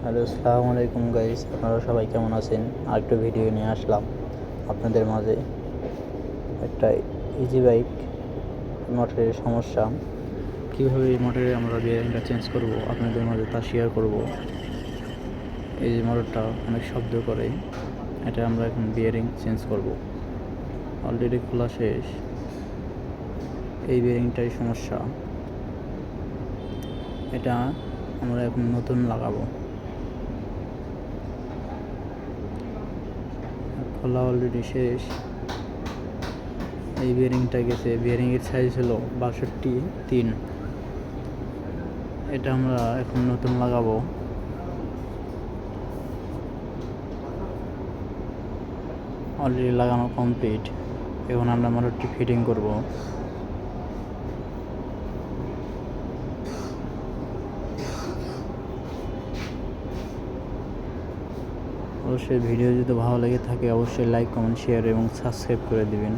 Hello, আসসালামু আলাইকুম guys. আপনারা সবাই কেমন আছেন? আরেকটা ভিডিও নিয়ে আসলাম আপনাদের মাঝে। একটা ইজি বাইক মোটরের সমস্যা, কীভাবে এই মোটরে আমরা বিয়ারিংটা চেঞ্জ করব আপনাদের মাঝে তা শেয়ার করব। এই যে মোটরটা অনেক শব্দ করে, এটা আমরা এখন বিয়ারিং চেঞ্জ করব। অলরেডি খোলা শেষ। এই বিয়ারিংটাই সমস্যা, এটা আমরা এখন নতুন লাগাবো। খোলা অলরেডি শেষ। এই বিয়ারিংটা গেছে, বিয়ারিংয়ের সাইজ হলো 62.3। এটা আমরা এখন নতুন লাগাবো। অলরেডি লাগানো কমপ্লিট। এখন আমরা মোটরটি ফিটিং করব। অবশ্যই ভিডিও যদি ভালো লেগে থাকে অবশ্যই লাইক, কমেন্ট, শেয়ার এবং সাবস্ক্রাইব করে দিবেন।